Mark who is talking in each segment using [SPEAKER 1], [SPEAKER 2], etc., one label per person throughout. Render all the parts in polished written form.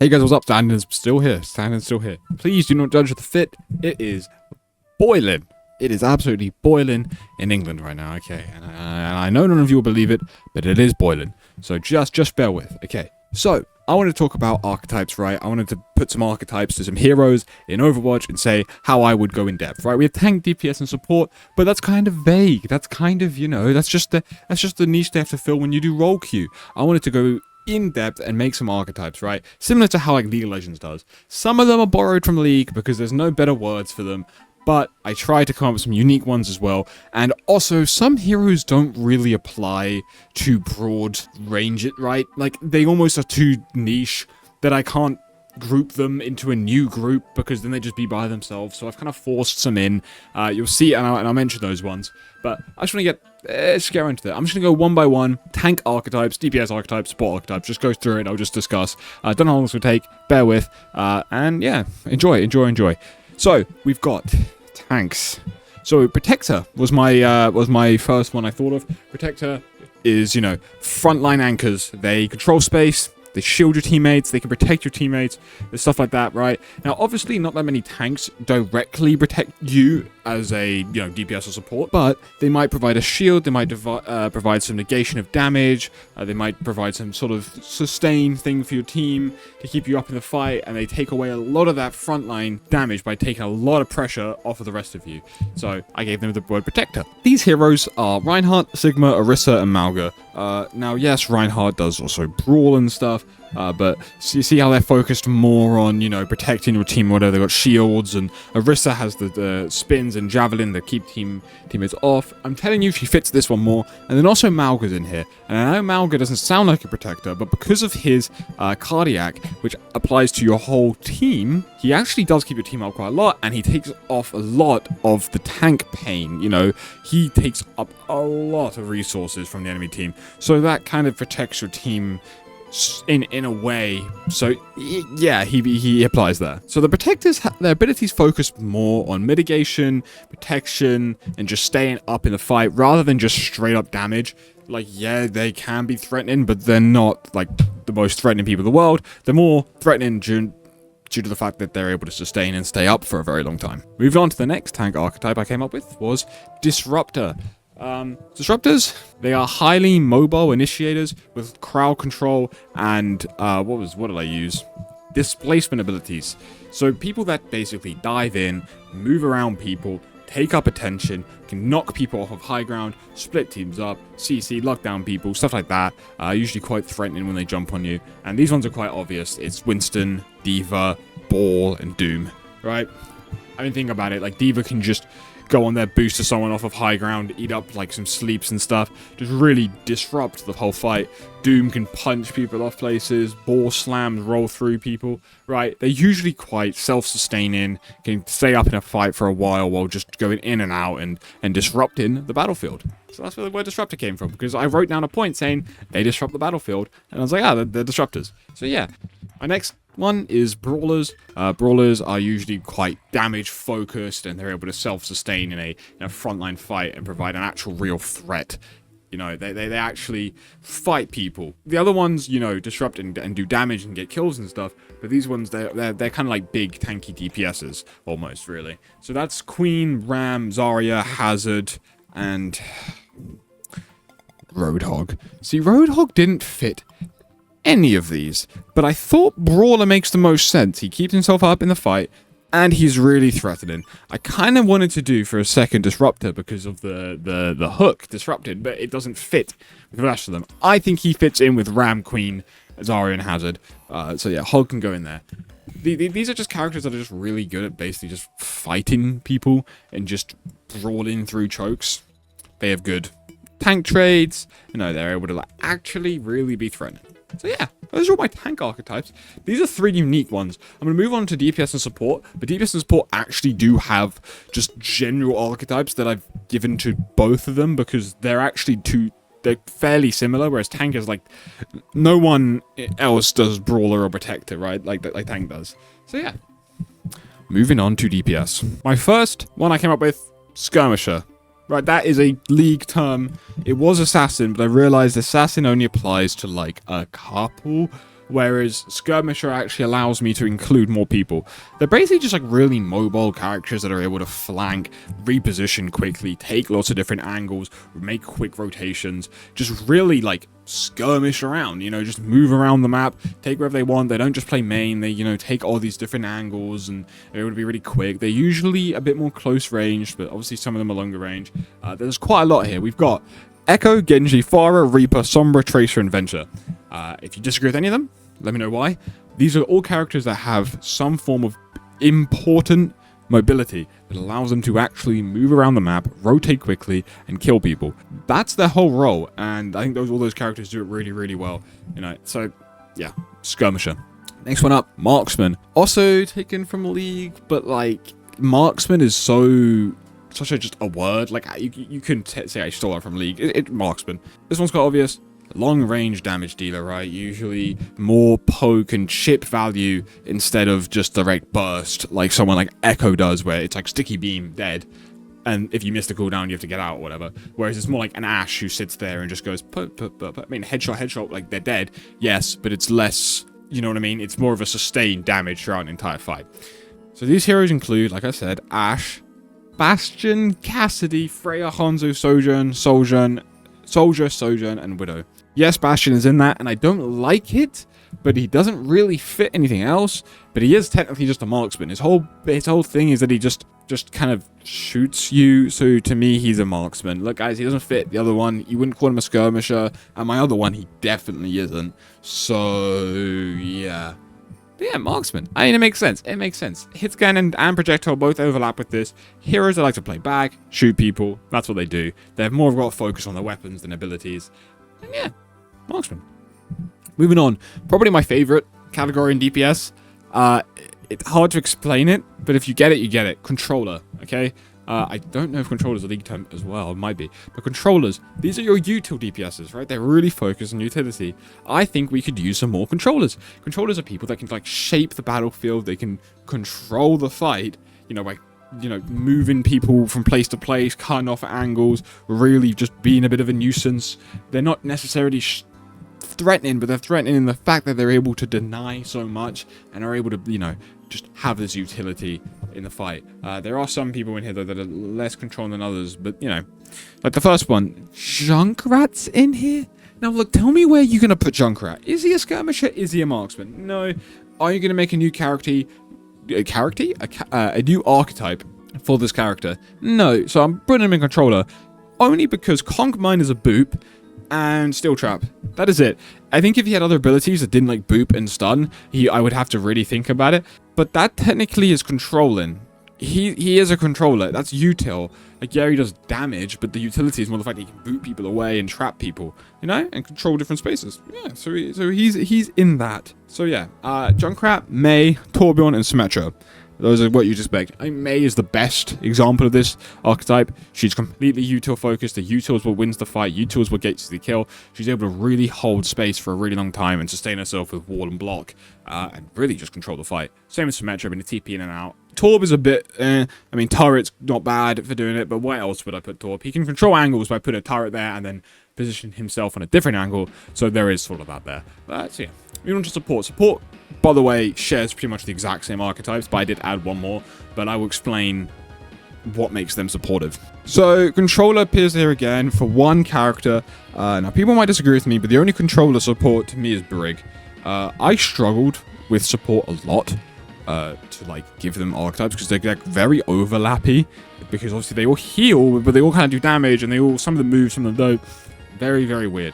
[SPEAKER 1] Hey guys, what's up? Standing still here. Please do not judge the fit. It is boiling. It is absolutely boiling in England right now, okay? And I know none of you will believe it, but it is boiling. So just bear with, okay? So, I want to talk about archetypes, right? I wanted to put some archetypes to some heroes in Overwatch and say how I would go in depth, right? We have tank, DPS, and support, but that's kind of vague. That's kind of, that's just the niche they have to fill when you do role queue. I wanted to go in depth and make some archetypes, right? Similar to how like League of Legends does. Some of them are borrowed from League because there's no better words for them, but I tried to come up with some unique ones as well. And also, some heroes don't really apply to broad range it, right? Like, they almost are too niche that I can't group them into a new group because then they just be by themselves. So I've kind of forced some in. You'll see, and I'll mention those ones. But I just want to let's get into that. I'm just going to go one by one. Tank archetypes, DPS archetypes, support archetypes. Just go through it. I'll just discuss. Don't know how long this will take. Bear with. And yeah, enjoy. So we've got tanks. So Protector was my first one I thought of. Protector is, frontline anchors. They control space. They shield your teammates, they can protect your teammates, and stuff like that, right? Now, obviously, not that many tanks directly protect you as a, DPS or support, but they might provide a shield, they might provide some negation of damage, they might provide some sort of sustain thing for your team to keep you up in the fight, and they take away a lot of that frontline damage by taking a lot of pressure off of the rest of you. So, I gave them the word Protector. These heroes are Reinhardt, Sigma, Orisa, and Mauga. Now, yes, Reinhardt does also brawl and stuff, but you see how they're focused more on, protecting your team or whatever. They've got shields, and Orisa has the spins and javelin that keep teammates off. I'm telling you, she fits this one more. And then also Mauga's in here. And I know Mauga doesn't sound like a protector, but because of his cardiac, which applies to your whole team, he actually does keep your team up quite a lot, and he takes off a lot of the tank pain. He takes up a lot of resources from the enemy team. So that kind of protects your team in a way. So yeah, he applies there. So the protectors, their abilities focus more on mitigation, protection, and just staying up in the fight rather than just straight up damage. Like, yeah, they can be threatening, but they're not like the most threatening people in the world. They're more threatening due to the fact that they're able to sustain and stay up for a very long time. Moving on to the next tank archetype I came up with was Disruptor. Disruptors, they are highly mobile initiators with crowd control and what did I use? Displacement abilities. So people that basically dive in, move around people, take up attention, can knock people off of high ground, split teams up, CC, lock down people, stuff like that. Usually quite threatening when they jump on you. And these ones are quite obvious. It's Winston, D.Va, Ball, and Doom, right? I mean, think about it. Like, D.Va can just go on there, boost to someone off of high ground, eat up like some sleeps and stuff, just really disrupt the whole fight. Doom can punch people off places, Ball slams roll through people, right? They're usually quite self-sustaining, can stay up in a fight for a while just going in and out and disrupting the battlefield. So that's where the word disruptor came from, because I wrote down a point saying they disrupt the battlefield, and I was like, they're disruptors. So yeah, my next one is Brawlers. Brawlers are usually quite damage focused, and they're able to self-sustain in a frontline fight and provide an actual real threat. They actually fight people. The other ones, disrupt and do damage and get kills and stuff. But these ones, they're kind of like big tanky DPSs, almost, really. So that's Queen, Ram, Zarya, Hazard, and Roadhog. See, Roadhog didn't fit any of these, but I thought Brawler makes the most sense. He keeps himself up in the fight, and he's really threatening. I kind of wanted to do for a second Disruptor because of the hook disrupted, but it doesn't fit with the rest of them. I think he fits in with Ram, Queen, Zarya, and Hazard. So yeah, Hog can go in there. These are just characters that are just really good at basically just fighting people and just brawling through chokes. They have good tank trades. They're able to actually really be threatening. So yeah, those are all my tank archetypes. These are 3 unique ones. I'm going to move on to DPS and support, but DPS and support actually do have just general archetypes that I've given to both of them because they're actually they're fairly similar, whereas tank is like, no one else does Brawler or Protector, right? Like tank does. So yeah, moving on to DPS. My first one I came up with, Skirmisher. Right, that is a League term. It was Assassin, but I realized Assassin only applies to like a couple whereas Skirmisher actually allows me to include more people. They're basically just like really mobile characters that are able to flank, reposition quickly, take lots of different angles, make quick rotations, just really like skirmish around, you know, just move around the map, take wherever they want. They don't just play main, they, you know, take all these different angles and they're able to be really quick. They're usually a bit more close range, but obviously some of them are longer range. There's quite a lot here. We've got Echo, Genji, Pharah, Reaper, Sombra, Tracer, and Venture. If you disagree with any of them, let me know why. These are all characters that have some form of important mobility that allows them to actually move around the map, rotate quickly, and kill people. That's their whole role, and I think all those characters do it really, really well. You know, so yeah, Skirmisher. Next one up, Marksman. Also taken from League, but like Marksman is such a just a word. Like you couldn't say I stole it from League. Marksman. This one's quite obvious. Long range damage dealer, right? Usually more poke and chip value instead of just direct burst, like someone like Echo does, where it's like sticky beam, dead. And if you miss the cooldown, you have to get out or whatever. Whereas it's more like an Ashe who sits there and just goes, I mean, headshot, like they're dead, yes, but it's less, you know what I mean? It's more of a sustained damage throughout an entire fight. So these heroes include, like I said, Ashe, Bastion, Cassidy, Freya, Hanzo, Sojourn, and Widow. Yes, Bastion is in that, and I don't like it, but he doesn't really fit anything else. But he is technically just a marksman. His whole thing is that he just kind of shoots you. So to me, he's a marksman. Look, guys, he doesn't fit the other one. You wouldn't call him a skirmisher, and my other one, he definitely isn't. So yeah. But yeah, marksman. I mean, it makes sense. It makes sense. Hitscan and projectile both overlap with this. Heroes that like to play back, shoot people. That's what they do. They've more got to focus on their weapons than abilities. And yeah, marksman. Moving on. Probably my favorite category in DPS. It's hard to explain it, but if you get it, you get it. Controller, okay? I don't know if controllers are league term as well. It might be. But controllers, these are your util DPSs, right? They're really focused on utility. I think we could use some more controllers. Controllers are people that can like shape the battlefield. They can control the fight, you know, by, you know, moving people from place to place, cutting off angles, really just being a bit of a nuisance. They're not necessarily threatening, but they're threatening in the fact that they're able to deny so much and are able to, you know, just have this utility in the fight. There are some people in here though that are less controlled than others, but you know, like the first one, Junkrat's in here. Now look, tell me where you're gonna put Junkrat. Is he a skirmisher? Is he a marksman? No. Are you gonna make a new a new archetype for this character? No. So I'm putting him in controller only because Conk Mine is a boop and Steel Trap. That is it. I think if he had other abilities that didn't like boop and stun, I would have to really think about it. But that technically is controlling. He is a controller. That's util. Like, yeah, he does damage, but the utility is more the fact that he can boot people away and trap people, you know, and control different spaces. Yeah, so he's in that. So yeah, Junkrat, Mei, Torbjorn, and Symmetra. Those are what you'd expect. I think Mei is the best example of this archetype. She's completely util focused. The util is what wins the fight. Util is what gets the kill. She's able to really hold space for a really long time and sustain herself with wall and block, and really just control the fight. Same with Symmetra, been a TP in and out. Torb is a bit, I mean, turret's not bad for doing it, but where else would I put Torb? He can control angles by putting a turret there and then position himself on a different angle, so there is sort of that there. So yeah, moving on to support. Support, by the way, shares pretty much the exact same archetypes, but I did add one more, but I will explain what makes them supportive. So, controller appears here again for one character. Now, people might disagree with me, but the only controller support to me is Brig. I struggled with support a lot to like give them archetypes because they're like, very overlappy, because obviously they all heal, but they all kind of do damage, and they all, some of them move, some of them don't. Very, very weird.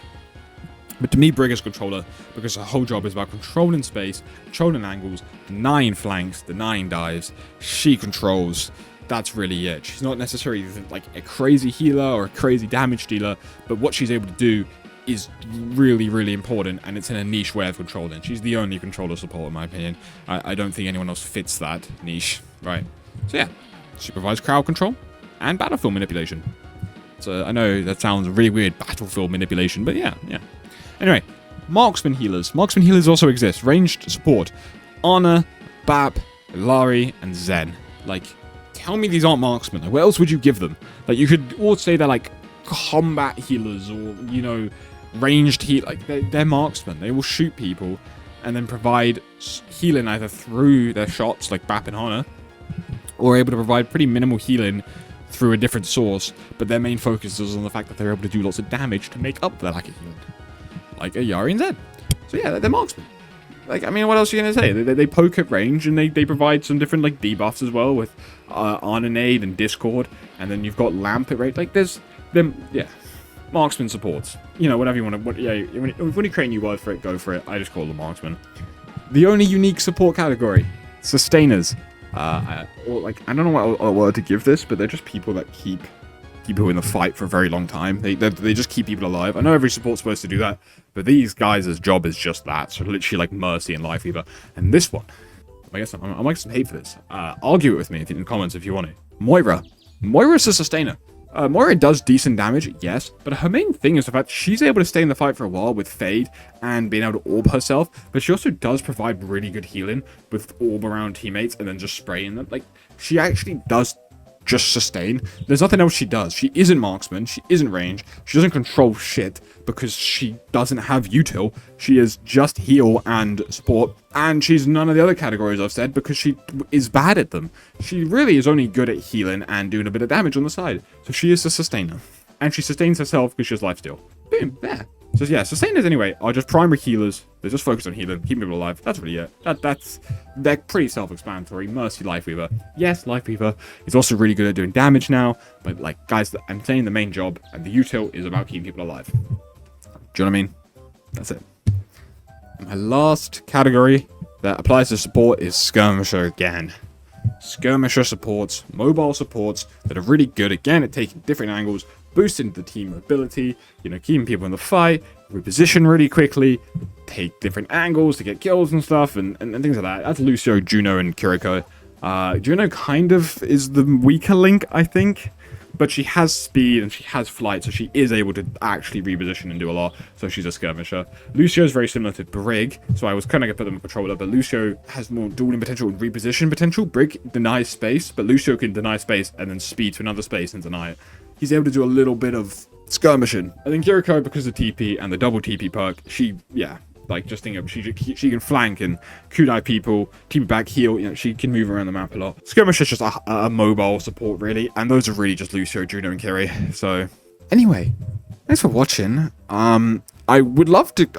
[SPEAKER 1] But to me, Brig is controller because her whole job is about controlling space, controlling angles, denying flanks, denying dives. She controls. That's really it. She's not necessarily like a crazy healer or a crazy damage dealer, but what she's able to do is really, really important, and it's in a niche way of controlling. She's the only controller support, in my opinion. I don't think anyone else fits that niche, right? So yeah, she provides crowd control and battlefield manipulation. So I know that sounds really weird, battlefield manipulation, but yeah. Anyway, marksman healers. Marksman healers also exist. Ranged support. Ana, Bap, Ilari, and Zen. Like, tell me these aren't marksmen. Like, what else would you give them? Like, you could all say they're like combat healers or, you know, ranged heal. Like, they're marksmen. They will shoot people. and then provide healing either through their shots, like Bap and Hana, or able to provide pretty minimal healing through a different source, but their main focus is on the fact that they're able to do lots of damage to make up for the lack of healing. Like a Yari and Zed. So yeah, they're marksmen. Like, I mean, what else are you going to say? They poke at range, and they provide some different, like, debuffs as well with Arnonade and Discord, and then you've got Lamp at range. Like, there's them, yeah. Marksman supports. You know, whatever you want to, yeah, when you create a new word for it, go for it. I just call them marksmen. The only unique support category, sustainers. Or like, I don't know what word to give this, but they're just people that keep people in the fight for a very long time. They just keep people alive. I know every support's supposed to do that, but these guys' job is just that. So literally like Mercy and Life Weaver. And this one, I guess I might get some hate for this. Argue it with me in the comments if you want to. Moira. Moira's a sustainer. Moira does decent damage, yes, but her main thing is the fact she's able to stay in the fight for a while with Fade and being able to orb herself, but she also does provide really good healing with orb around teammates and then just spraying them. Like, she actually does just sustain. There's nothing else she does. She isn't marksman, she isn't range, she doesn't control shit because she doesn't have util. She is just heal and support, and she's none of the other categories I've said because she is bad at them. She really is only good at healing and doing a bit of damage on the side. So she is a sustainer, and she sustains herself because she has lifesteal. Boom, there. So yeah, sustainers anyway are just primary healers. They just focus on healing, keeping people alive. That's really it. They're pretty self-explanatory. Mercy, Life Weaver. Yes, Life Weaver is also really good at doing damage now. But like, guys, I'm saying the main job and the util is about keeping people alive. Do you know what I mean? That's it. My last category that applies to support is Skirmisher again. Skirmisher supports, mobile supports that are really good again at taking different angles, boosting the team mobility, you know, keeping people in the fight, reposition really quickly, take different angles to get kills and stuff, and things like that. That's Lucio, Juno, and Kiriko. Juno kind of is the weaker link, I think, but she has speed and she has flight, so she is able to actually reposition and do a lot, so she's a skirmisher. Lucio is very similar to Brig, so I was kind of going to put them in controller, but Lucio has more dueling potential and reposition potential. Brig denies space, but Lucio can deny space and then speed to another space and deny it. He's able to do a little bit of skirmishing. I think Kiriko, because of TP and the double TP perk, she, yeah, like, just think of, she can flank and kunai people, team back, heal, you know, she can move around the map a lot. Skirmish is just a mobile support, really, and those are really just Lucio, Juno, and Kiri. So, anyway, thanks for watching. I would love to,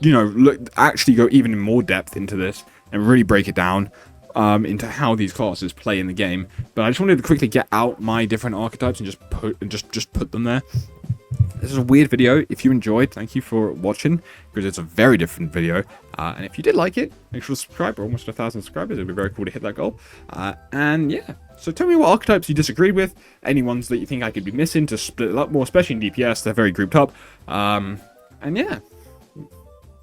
[SPEAKER 1] you know, actually go even in more depth into this and really break it down. Into how these classes play in the game, but I just wanted to quickly get out my different archetypes and just put them there. This is a weird video. If you enjoyed, thank you for watching, because it's a very different video. And if you did like it, make sure to subscribe. We're almost 1,000 subscribers. It'd be very cool to hit that goal. And yeah, so tell me what archetypes you disagreed with, any ones that you think I could be missing to split it up more, especially in DPS. They're very grouped up. And yeah,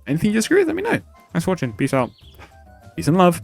[SPEAKER 1] anything you disagree with, let me know. Thanks for watching. Peace out. Peace and love.